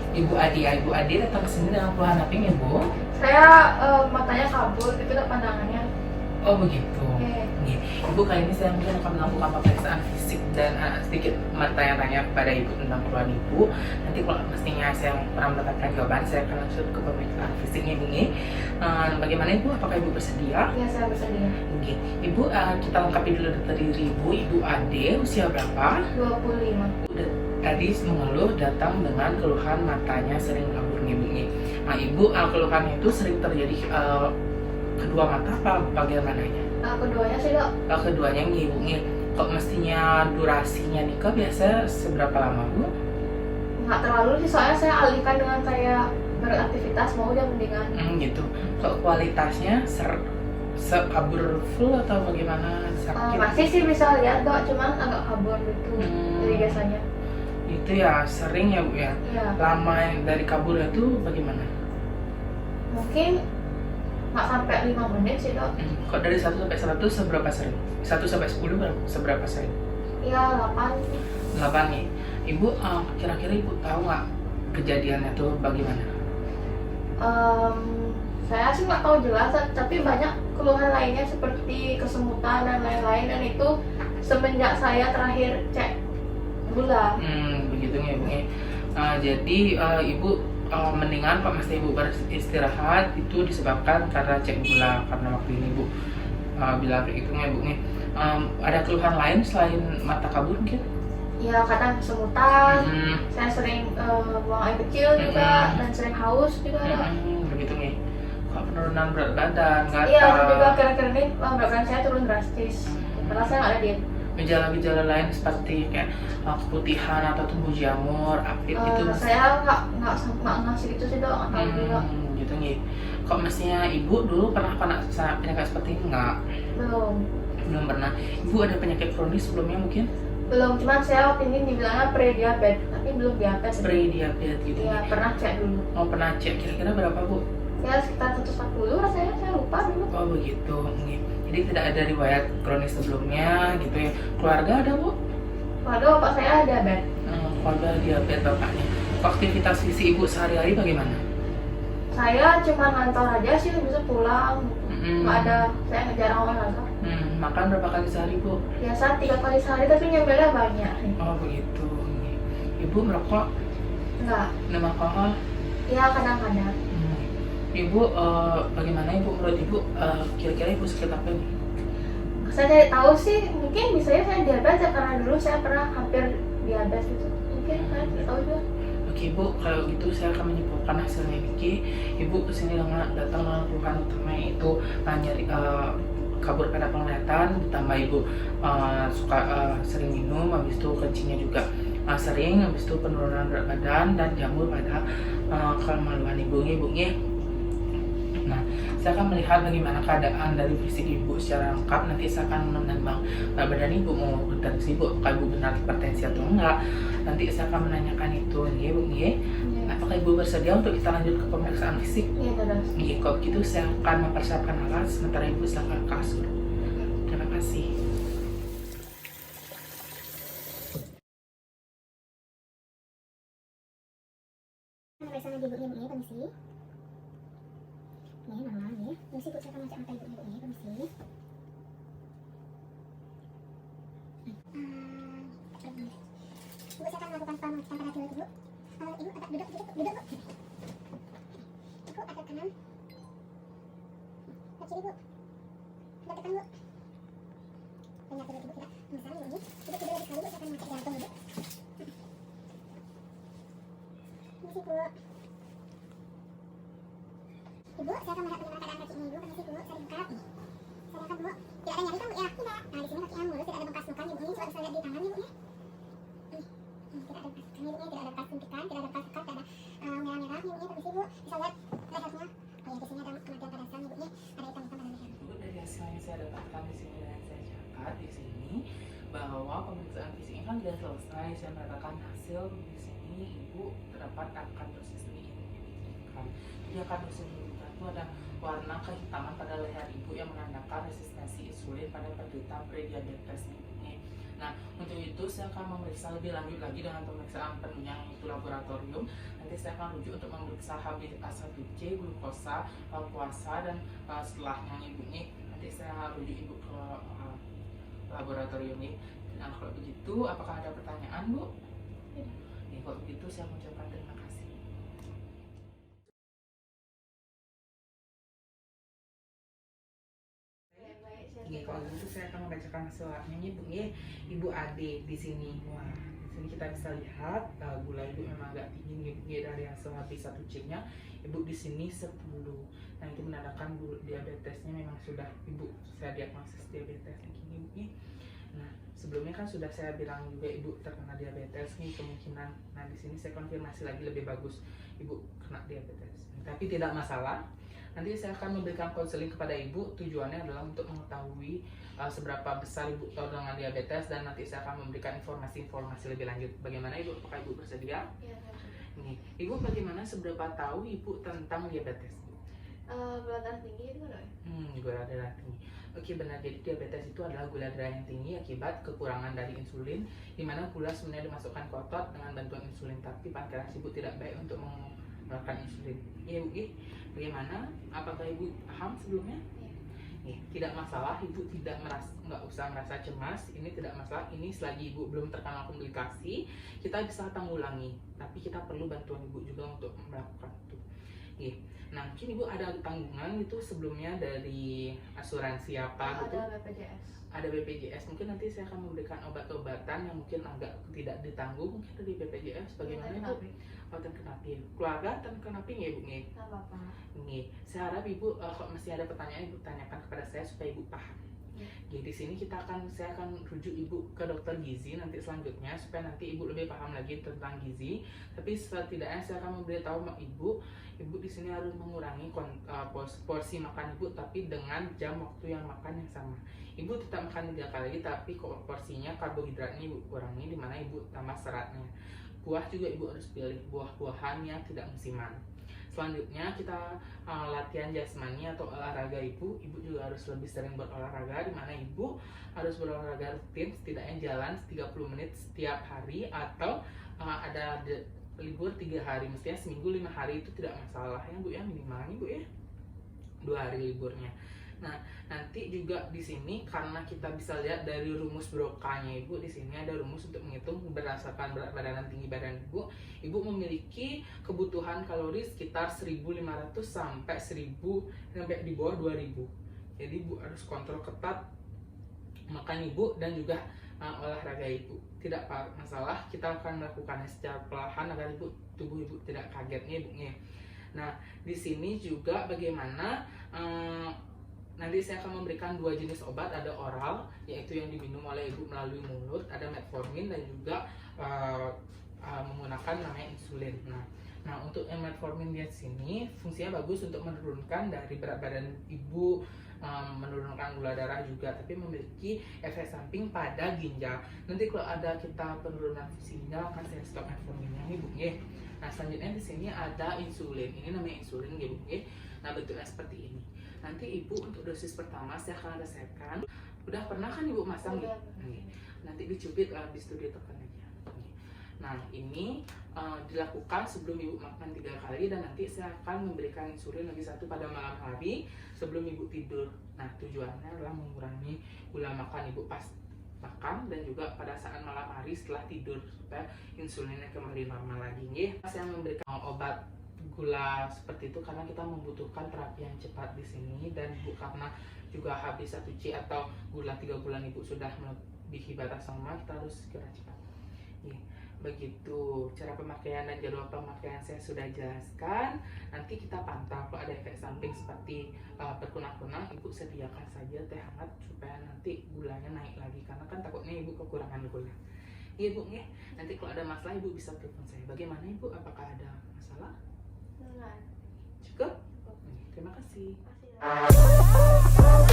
Ibu Adi ya, Ibu Adi datang ke sini dengan keluhan apa ya, Bu? Saya matanya kabur, itu tak pandangannya. Oh begitu. Oke. Nih, Ibu, kali ini saya mungkin akan melakukan pemeriksaan fisik dan sedikit bertanya-tanya kepada Ibu tentang keluhan Ibu. Nanti kalau pastinya saya pernah mendapatkan jawaban, saya akan langsung ke pemeriksaan fisiknya, Ibu. Bagaimana Ibu? Apakah Ibu bersedia? Ya, saya bersedia. Oke. Ibu, kita lengkapi dulu data diri Ibu. Ibu Ade, usia berapa? 25. Udah tadi mengeluh datang dengan keluhan matanya sering kabur nih, Bu. Nah, Ibu, keluhannya itu sering terjadi kedua mata apa bagaimananya? Keduanya sih dok, Keduanya nih, Bu. Kok mestinya durasinya nikah biasa seberapa lama, Bu? nggak terlalu sih, soalnya saya alihkan dengan kayak beraktivitas mau udah mendingan. Gitu. Kok kualitasnya kabur full atau bagaimana? Sakit? Masih sih bisa lihat dok, cuman agak kabur gitu dari biasanya. Itu ya sering ya, Bu ya. Iya, Lama dari kaburnya itu bagaimana? mungkin nggak sampai 5 menit sih dok. Kok dari 1 sampai 100 seberapa sering? 1 sampai 10 seberapa sering? Iya, 8. 8 nih. Ibu, kira-kira Ibu tahu nggak kejadiannya tuh bagaimana? Saya sih nggak tahu jelas, tapi banyak keluhan lainnya seperti kesemutan dan lain-lain, dan itu semenjak saya terakhir cek gula. Begitu ya, Bu. Jadi Ibu mendingan Pak mesti Ibu beristirahat itu disebabkan karena cek gula, karena waktu ini Ibu bilang kayak gitu ya, Bu. Ada keluhan lain selain mata kabur mungkin? Ya, kadang kesemutan, saya sering buang air kecil juga, dan sering haus juga ada. Begitu nih. Kok penurunan berat badan, Iya, gatal? dan juga akhir-akhir ini berat badan saya turun drastis. Padahal saya nggak ada diet. Gejala-gejala lain seperti kayak keputihan atau tumbuh jamur, apit itu Saya nggak ngasih gitu sih dok, nggak tahu juga. gitu nih. Kok mestinya Ibu dulu pernah penyakit seperti ini nggak? Belum. Belum pernah. Ibu ada penyakit kronis sebelumnya mungkin? Belum, cuman saya waktu ini dibilangnya pre-diabetes, tapi belum diabetes. Pre-diabetes gitu. Iya, pernah cek dulu. Oh, pernah cek. Kira-kira berapa, Bu? Ya, sekitar 140 rasanya, saya lupa dulu. Oh begitu. Jadi tidak ada riwayat kronis sebelumnya gitu ya. Keluarga ada, Bu? Waduh, bapak saya diabetes. Keluarga diabetes bapaknya. Aktivitas fisik Ibu sehari-hari bagaimana? Saya cuma ngantor aja sih, bisa pulang. Nggak ada, saya jarang olahraga. Makan berapa kali sehari, Bu? Biasa 3 kali sehari, tapi nyembelnya banyak. Oh begitu. Ibu merokok? Enggak. Minum alkohol? Ya, kadang-kadang. Ibu, bagaimana Ibu menurut Ibu, kira-kira Ibu sakit apa nih? Saya cari tahu sih, mungkin bisa ya saya diabetes ya, karena dulu saya pernah hampir diabetes gitu. Mungkin saya tidak tahu juga. Oke Bu, kalau gitu saya akan menyimpulkan hasilnya Niki. Ibu kesini datang dengan keluhan utamanya itu nyeri kabur pada penglihatan, ditambah Ibu suka sering minum, habis itu kencingnya juga sering, habis itu penurunan berat badan dan jamur pada kemaluan Ibu. Nah, saya akan melihat bagaimana keadaan dari fisik Ibu secara lengkap. Nanti saya akan menimbang badan Ibu mau bertensi Ibu, apakah Ibu benar hipertensi atau enggak. Nanti saya akan menanyakan itu nih, Bu. Apakah Ibu bersedia untuk kita lanjut ke pemeriksaan fisik? Iya, terus. Kalau gitu saya akan mempersiapkan alat sementara Ibu silakan ke kasur. Terima kasih. Pemeriksaan lagi Bu, ini permisi. Ini normal nih. Permisi Bu, saya akan ngecek mata Ibu ini, permisi. Bu, saya akan melakukan pemeriksaan pada dulu Bu. Ibu agak duduk Bu. Ibu agak kanan. Ke kiri Bu. Agak depan Bu. Banyak dulu Ibu, tidak masalah ini. Ibu tidur lagi sekali Bu, saya akan ngecek jantung Bu. Permisi Bu. Ibu, saya akan melihat bagaimana keadaan kaki ini Ibu. Permisi Bu, saya dibuka. Saya lihat Bu, tidak ada nyeri kan Bu ya? Tidak. Nah, di sini kaki yang mulus, tidak ada bekas luka Ibu. Ini coba bisa lihat di tangan Ibu ya. Tidak ada bekas luka Ibu, tidak ada bekas suntikan, tidak ada bekas luka, tidak ada merah-merah Ibu. Permisi Bu, bisa lihat lehernya. Oh ya, di sini ada kematian pada sang Ibu. Ada hitam-hitam pada leher. Ibu, dari hasil yang saya dapatkan di sini dan saya catat di sini bahwa pemeriksaan fisik ini kan sudah selesai. Saya mendapatkan hasil di sini Ibu terdapat akan dosis diinfeksi. Jadi akan dosis itu ada warna kehitaman pada leher Ibu yang menandakan resistensi insulin pada penderita prediabetes ini. Nah, untuk itu saya akan memeriksa lebih lanjut lagi dengan pemeriksaan penunjang itu laboratorium. Nanti saya akan rujuk untuk memeriksa HbA1c, glukosa, puasa, dan setelahnya ibu nih nanti saya rujuk ibu ke laboratorium nih. Nah, kalau begitu apakah ada pertanyaan, Bu? Tidak. Nih, kalau begitu saya mengucapkan terima kasih. Baik, saya Ini kalau gitu saya akan membacakan hasilnya nih, Bu. Ibu Ade di sini. Wah, di sini kita bisa lihat gula ibu memang agak tinggi nih dari hasil HbA1c-nya. Ibu di sini 10. Nah, itu menandakan diabetesnya memang sudah ibu saya diagnosis diabetes nih, Bu. Nah, sebelumnya kan sudah saya bilang juga ibu terkena diabetes nih kemungkinan. Nah, di sini saya konfirmasi lagi lebih bagus ibu kena diabetes. Tapi tidak masalah. Nanti saya akan memberikan konseling kepada ibu. Tujuannya adalah untuk mengetahui seberapa besar ibu tahu dengan diabetes, dan nanti saya akan memberikan informasi-informasi lebih lanjut. Bagaimana ibu? Apakah ibu bersedia? Iya, saya Nih, ibu bagaimana seberapa tahu ibu tentang diabetes? gula darah tinggi itu kan? Gula darah tinggi. Oke, benar. Jadi diabetes itu adalah gula darah yang tinggi akibat kekurangan dari insulin, di mana gula sebenarnya dimasukkan ke otot dengan bantuan insulin, tapi pankreas ibu tidak baik untuk mengeluarkan insulin. Iya, Bu. Bagaimana? Apakah ibu paham sebelumnya? Iya. Tidak masalah, ibu tidak merasa, nggak usah merasa cemas. Ini tidak masalah. Ini selagi ibu belum terkena komplikasi, kita bisa tanggulangi. Tapi kita perlu bantuan ibu juga untuk melakukan itu. Nah, mungkin ibu ada tanggungan itu sebelumnya dari asuransi apa gitu? Ada BPJS. Ada BPJS. Mungkin nanti saya akan memberikan obat-obatan yang mungkin agak tidak ditanggung mungkin dari BPJS. Bagaimana ibu? Obat kenapi. Keluarga dan kenapi nggak ibu nih? Nggak apa-apa. Nih, saya harap ibu kalau masih ada pertanyaan ibu tanyakan kepada saya supaya ibu paham. Jadi di sini saya akan rujuk ibu ke dokter gizi nanti selanjutnya supaya nanti ibu lebih paham lagi tentang gizi. Tapi setidaknya saya akan memberitahu ibu di sini harus mengurangi porsi makan ibu, tapi dengan jam waktu yang makan yang sama. Ibu tetap makan 3 kali, tapi porsinya karbohidratnya ibu kurangi, di mana ibu tambah seratnya. Buah juga ibu harus pilih buah-buahan yang tidak musiman. Selanjutnya kita latihan jasmani atau olahraga ibu juga harus lebih sering berolahraga, di mana ibu harus berolahraga rutin setidaknya jalan 30 menit setiap hari, atau ada libur 3 hari, mestinya seminggu 5 hari itu tidak masalah ya Bu ya, minimalnya Bu ya 2 hari liburnya. Nah, nanti juga di sini karena kita bisa lihat dari rumus Broca-nya ibu, di sini ada rumus untuk menghitung berdasarkan berat badan dan tinggi badan ibu. Ibu memiliki kebutuhan kalori sekitar 1.500 sampai di bawah 2.000. Jadi ibu harus kontrol ketat makan ibu dan juga olahraga ibu. Tidak masalah, kita akan melakukannya secara perlahan agar tubuh ibu tidak kagetnya ibu. Nah, di sini juga bagaimana nanti saya akan memberikan 2 jenis obat, ada oral yaitu yang diminum oleh ibu melalui mulut, ada metformin, dan juga menggunakan namanya insulin. Nah, untuk metformin di sini fungsinya bagus untuk menurunkan dari berat badan ibu, menurunkan gula darah juga, tapi memiliki efek samping pada ginjal. Nanti kalau ada kita penurunan fungsi ginjal akan saya stop metforminnya nih Bu. Nah, selanjutnya di sini ada insulin. Ini namanya insulin Bu. Nah, bentuknya seperti ini. Nanti ibu untuk dosis pertama saya akan resepkan. Udah pernah kan ibu masang gitu? Nanti dicubit di studio tekan aja. Nah, ini dilakukan sebelum ibu makan 3 kali, dan nanti saya akan memberikan insulin lagi 1 pada malam hari sebelum ibu tidur. Nah, tujuannya adalah mengurangi gula makan ibu pas makan dan juga pada saat malam hari setelah tidur supaya insulinnya kembali normal lagi. Saya memberikan obat gula seperti itu karena kita membutuhkan terapi yang cepat di sini, dan karena juga HbA1c atau gula 3 bulan ibu sudah melebihi batas normal, kita harus segera cepat. Begitu cara pemakaian dan jadwal pemakaian saya sudah jelaskan. Nanti kita pantau kalau ada efek samping seperti berkunang-kunang, ibu sediakan saja teh hangat supaya nanti gulanya naik lagi, karena kan takutnya ibu kekurangan gula. Iya Bu, nanti kalau ada masalah ibu bisa telepon saya. Bagaimana ibu? Apakah ada masalah? Enggak. Cukup? Terima kasih. Terima kasih.